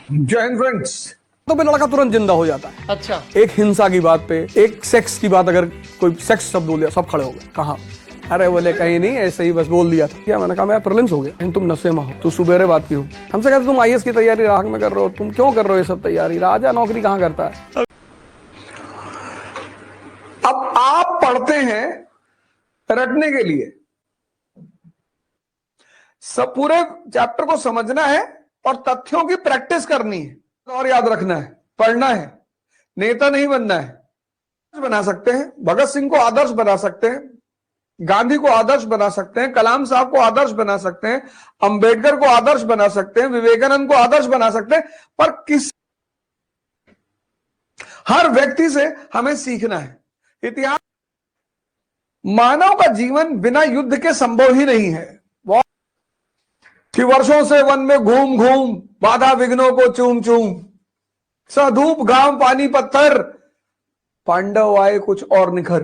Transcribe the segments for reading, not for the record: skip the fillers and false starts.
Jain friends. तो पे लड़का तुरंत जिंदा हो जाता है। अच्छा, एक हिंसा की बात पे, एक सेक्स की बात, अगर कोई सेक्स शब्द बोल दिया सब खड़े हो गए। कहा? अरे बोले कहीं नहीं, ऐसे ही बस बोल दिया था। क्या? मैंने कहा मैं प्रीलिम्स हो गया, लेकिन तुम नशे में हो, तू सुबेरे बात की हो। हमसे कहते तुम आईएएस की तैयारी राह में कर रहे हो, तुम क्यों कर रहे हो ये सब तैयारी? राजा नौकरी कहाँ करता है? अब आप पढ़ते हैं रटने के लिए, सब पूरे चैप्टर को समझना है और तथ्यों की प्रैक्टिस करनी है और याद रखना है, पढ़ना है, नेता नहीं बनना है। बना सकते हैं, भगत सिंह को आदर्श बना सकते हैं, गांधी को आदर्श बना सकते हैं, कलाम साहब को आदर्श बना सकते हैं, अंबेडकर को आदर्श बना सकते हैं, विवेकानंद को आदर्श बना सकते हैं, पर हर व्यक्ति से हमें सीखना है। इतिहास, मानव का जीवन बिना युद्ध के संभव ही नहीं है। कि वर्षों से वन में घूम घूम बाधा विघ्नों को चूम चूम, सधूप घाम पानी पत्थर, पांडव आए कुछ और निखर।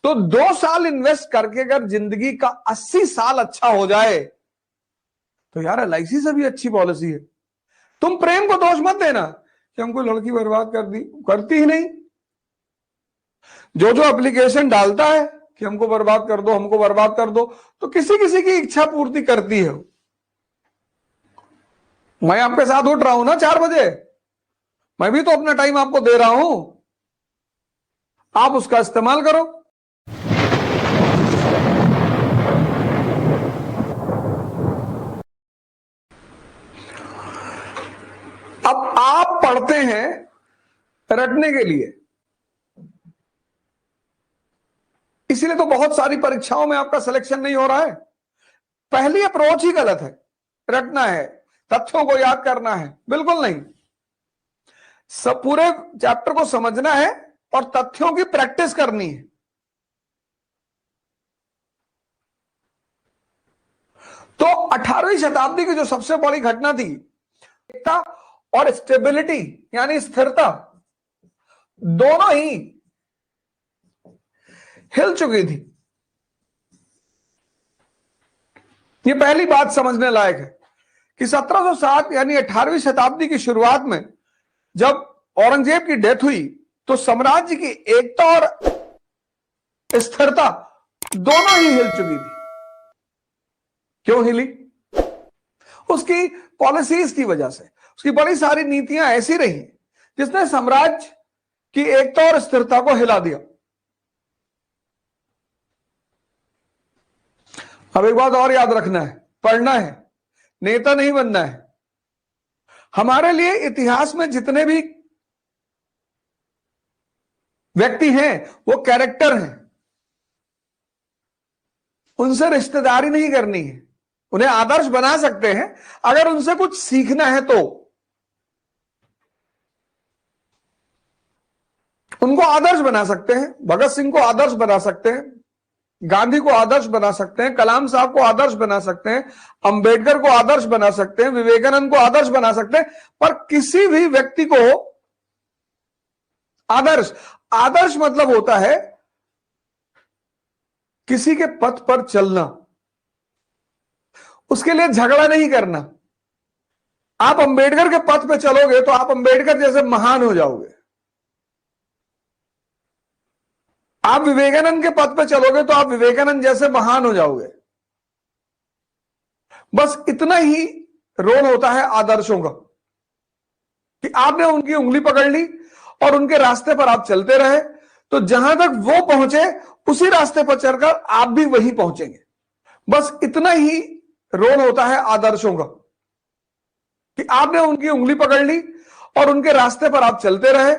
तो 2 साल इन्वेस्ट करके अगर जिंदगी का 80 साल अच्छा हो जाए तो यार एलआईसी से भी अच्छी पॉलिसी है। तुम प्रेम को दोष मत देना कि हमको लड़की बर्बाद कर दी, करती ही नहीं। जो जो एप्लीकेशन डालता है कि हमको बर्बाद कर दो, हमको बर्बाद कर दो, तो किसी किसी की इच्छा पूर्ति करती है। मैं आपके साथ उठ रहा हूं ना 4 बजे, मैं भी तो अपना टाइम आपको दे रहा हूं, आप उसका इस्तेमाल करो। अब आप पढ़ते हैं रटने के लिए, इसीलिए तो बहुत सारी परीक्षाओं में आपका सिलेक्शन नहीं हो रहा है। पहली अप्रोच ही गलत है। रटना है, तथ्यों को याद करना है, बिल्कुल नहीं। सब पूरे चैप्टर को समझना है और तथ्यों की प्रैक्टिस करनी है। तो 18वीं शताब्दी की जो सबसे बड़ी घटना थी, एकता और स्टेबिलिटी यानी स्थिरता, दोनों ही हिल चुकी थी। ये पहली बात समझने लायक है कि 1707 यानी 18वीं शताब्दी की शुरुआत में जब औरंगजेब की डेथ हुई तो साम्राज्य की एकता और स्थिरता दोनों ही हिल चुकी थी। क्यों हिली? उसकी पॉलिसीज की वजह से। उसकी बड़ी सारी नीतियां ऐसी रही जिसने साम्राज्य की एकता और स्थिरता को हिला दिया। अब एक बात और याद रखना है, पढ़ना है, नेता नहीं बनना है। हमारे लिए इतिहास में जितने भी व्यक्ति हैं वो कैरेक्टर हैं, उनसे रिश्तेदारी नहीं करनी है। उन्हें आदर्श बना सकते हैं अगर उनसे कुछ सीखना है तो। उनको आदर्श बना सकते हैं, भगत सिंह को आदर्श बना सकते हैं, गांधी को आदर्श बना सकते हैं, कलाम साहब को आदर्श बना सकते हैं, अंबेडकर को आदर्श बना सकते हैं, विवेकानंद को आदर्श बना सकते हैं, पर किसी भी व्यक्ति को आदर्श मतलब होता है किसी के पथ पर चलना, उसके लिए झगड़ा नहीं करना। आप अंबेडकर के पथ पे चलोगे तो आप अंबेडकर जैसे महान हो जाओगे। आप विवेकानंद के पथ पे चलोगे तो आप विवेकानंद जैसे महान हो जाओगे। बस इतना ही रोल होता है आदर्शों का कि आपने उनकी उंगली पकड़ ली और उनके रास्ते पर आप चलते रहे तो जहां तक वो पहुंचे उसी रास्ते पर चलकर आप भी वहीं पहुंचेंगे। बस इतना ही रोल होता है आदर्शों का कि आपने उनकी उंगली पकड़ ली और उनके रास्ते पर आप चलते रहे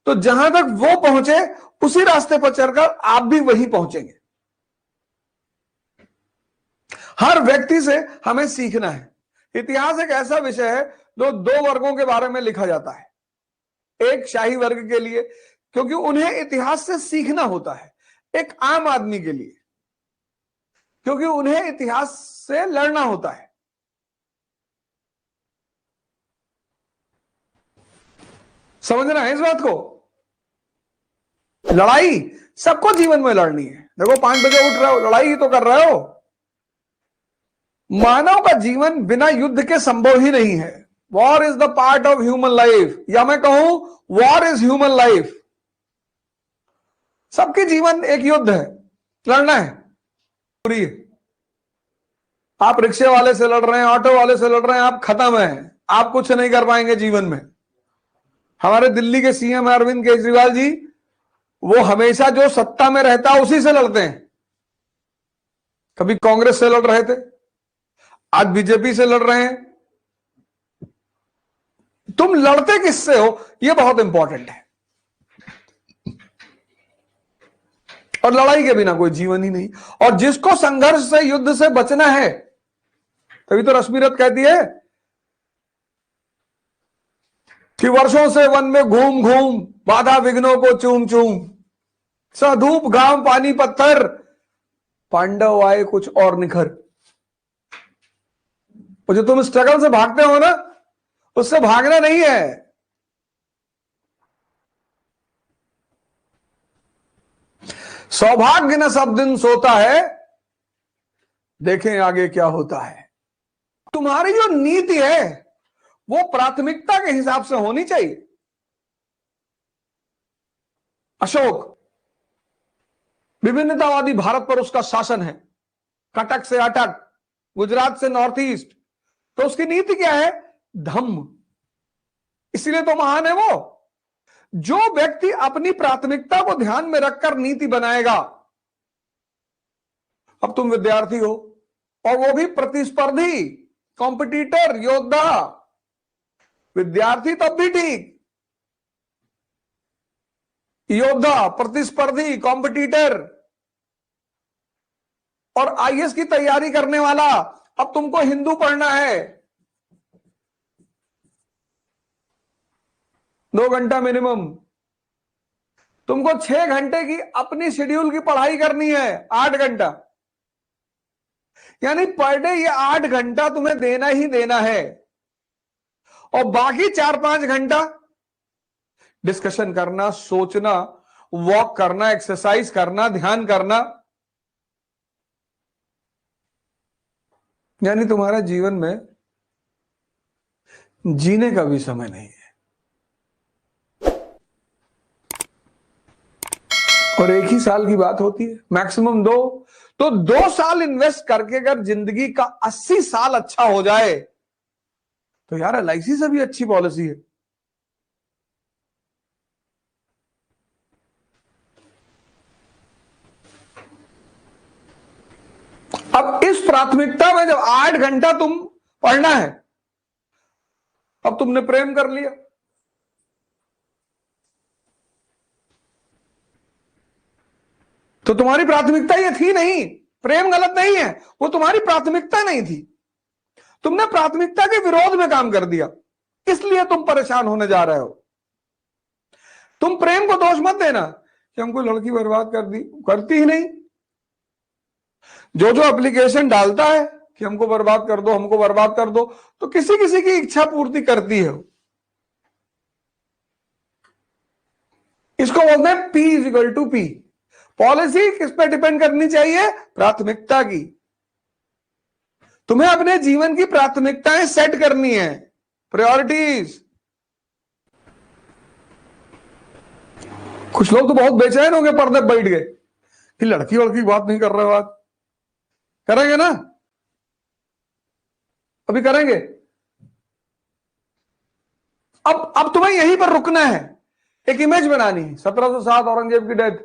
तो जहां तक वो पहुंचे उसी रास्ते पर चलकर आप भी वहीं पहुंचेंगे। हर व्यक्ति से हमें सीखना है। इतिहास एक ऐसा विषय है जो 2 वर्गों के बारे में लिखा जाता है। एक शाही वर्ग के लिए, क्योंकि उन्हें इतिहास से सीखना होता है। एक आम आदमी के लिए, क्योंकि उन्हें इतिहास से लड़ना होता है। समझना है इस बात को। लड़ाई सबको जीवन में लड़नी है। देखो 5 बजे उठ रहे हो, लड़ाई ही तो कर रहे हो। मानव का जीवन बिना युद्ध के संभव ही नहीं है। War is the part of human life, या मैं कहूं वॉर इज ह्यूमन लाइफ। सबके जीवन एक युद्ध है, लड़ना है, पूरी है। आप रिक्शे वाले से लड़ रहे हैं, ऑटो वाले से लड़ रहे हैं, आप खत्म है, आप कुछ नहीं कर पाएंगे जीवन में। हमारे दिल्ली के सीएम अरविंद केजरीवाल जी, वो हमेशा जो सत्ता में रहता है उसी से लड़ते हैं। कभी कांग्रेस से लड़ रहे थे, आज बीजेपी से लड़ रहे हैं। तुम लड़ते किससे हो, यह बहुत इंपॉर्टेंट है। और लड़ाई के बिना कोई जीवन ही नहीं। और जिसको संघर्ष से, युद्ध से बचना है, तभी तो रश्मिरथ कहती है कि वर्षों से वन में घूम घूम, बाधा विघ्नों को चूम चूम, सधूप घाम पानी पत्थर, पांडव आए कुछ और निखर। वो जो तुम स्ट्रगल से भागते हो ना, उससे भागना नहीं है। सौभाग्य न सब दिन सोता है, देखें आगे क्या होता है। तुम्हारी जो नीति है वो प्राथमिकता के हिसाब से होनी चाहिए। अशोक, विभिन्नतावादी भारत पर उसका शासन है, कटक से अटक, गुजरात से नॉर्थ ईस्ट, तो उसकी नीति क्या है? धम्म। इसलिए तो महान है वो। जो व्यक्ति अपनी प्राथमिकता को ध्यान में रखकर नीति बनाएगा। अब तुम विद्यार्थी हो और वो भी प्रतिस्पर्धी, कॉम्पिटिटर, योद्धा। विद्यार्थी तब भी ठीक, योद्धा, प्रतिस्पर्धी, कॉम्पिटिटर और आईएएस की तैयारी करने वाला। अब तुमको हिंदू पढ़ना है, 2 घंटा मिनिमम। तुमको 6 घंटे की अपनी शेड्यूल की पढ़ाई करनी है, 8 घंटा, यानी पर डे ये 8 घंटा तुम्हें देना ही देना है। और बाकी 4-5 घंटा डिस्कशन करना, सोचना, वॉक करना, एक्सरसाइज करना, ध्यान करना। यानी तुम्हारा जीवन में जीने का भी समय नहीं है। और एक ही साल की बात होती है, मैक्सिमम 2। तो 2 साल इन्वेस्ट करके अगर जिंदगी का 80 साल अच्छा हो जाए, तो यार एलआईसी से भी अच्छी पॉलिसी है। अब इस प्राथमिकता में जब 8 घंटा तुम पढ़ना है, अब तुमने प्रेम कर लिया, तो तुम्हारी प्राथमिकता ये थी नहीं। प्रेम गलत नहीं है, वो तुम्हारी प्राथमिकता नहीं थी। तुमने प्राथमिकता के विरोध में काम कर दिया, इसलिए तुम परेशान होने जा रहे हो। तुम प्रेम को दोष मत देना कि हमको लड़की बर्बाद कर दी, करती ही नहीं। जो जो एप्लीकेशन डालता है कि हमको बर्बाद कर दो, हमको बर्बाद कर दो, तो किसी किसी की इच्छा पूर्ति करती है। इसको बोलते हैं P = P। पॉलिसी किस पे डिपेंड करनी चाहिए? प्राथमिकता की। तुम्हें अपने जीवन की प्राथमिकताएं सेट करनी है, प्रायोरिटीज। कुछ लोग तो बहुत बेचैन होंगे, पर्दे बैठ गए कि लड़की वड़की की बात नहीं कर रहे। बात करेंगे ना, अभी करेंगे। अब तुम्हें यहीं पर रुकना है, एक इमेज बनानी है। 1707 औरंगजेब की डेथ,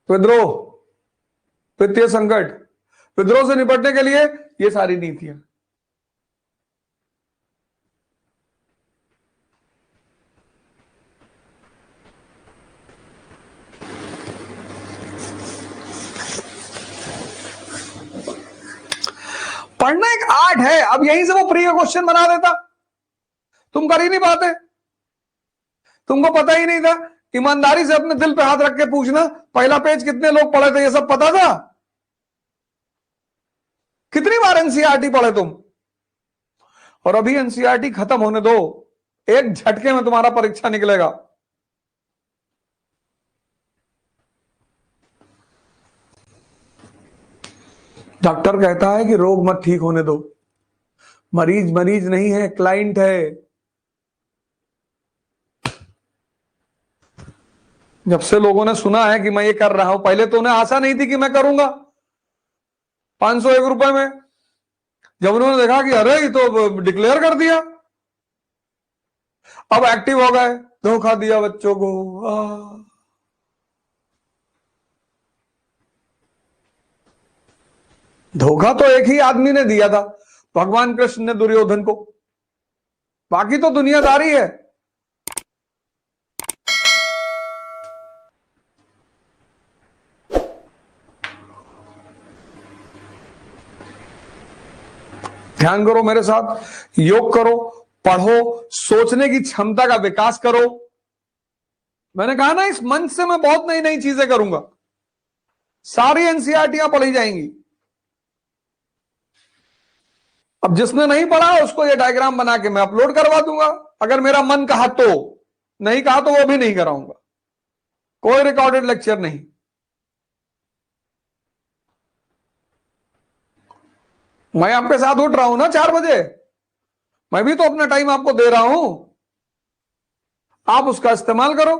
विद्रोह, वित्तीय संकट, विद्रोह से निपटने के लिए ये सारी नीतियां। पढ़ना एक आर्ट है। अब यहीं से वो प्री क्वेश्चन बना देता, तुम कर ही नहीं पाते। तुमको पता ही नहीं था। ईमानदारी से अपने दिल पे हाथ रख के पूछना, पहला पेज कितने लोग पढ़े थे? ये सब पता था? कितनी बार एनसीईआरटी पढ़े तुम? और अभी एनसीईआरटी खत्म होने दो, एक झटके में तुम्हारा परीक्षा निकलेगा। डॉक्टर कहता है कि रोग मत ठीक होने दो, मरीज मरीज नहीं है, क्लाइंट है। जब से लोगों ने सुना है कि मैं ये कर रहा हूं, पहले तो उन्हें आशा नहीं थी कि मैं करूंगा 501 रुपए में। जब उन्होंने देखा कि अरे ये तो डिक्लेयर कर दिया, अब एक्टिव हो गए। धोखा दिया बच्चों को। धोखा तो एक ही आदमी ने दिया था, भगवान कृष्ण ने दुर्योधन को। बाकी तो दुनियादारी है। ध्यान करो मेरे साथ, योग करो, पढ़ो, सोचने की क्षमता का विकास करो। मैंने कहा ना, इस मंच से मैं बहुत नई नई चीजें करूंगा। सारी एनसीईआरटीयां पढ़ी जाएंगी। अब जिसने नहीं पढ़ा उसको ये डायग्राम बना के मैं अपलोड करवा दूंगा, अगर मेरा मन कहा तो। नहीं कहा तो वो भी नहीं कराऊंगा। कोई रिकॉर्डेड लेक्चर नहीं। मैं आपके साथ उठ रहा हूं ना 4 बजे, मैं भी तो अपना टाइम आपको दे रहा हूं। आप उसका इस्तेमाल करो।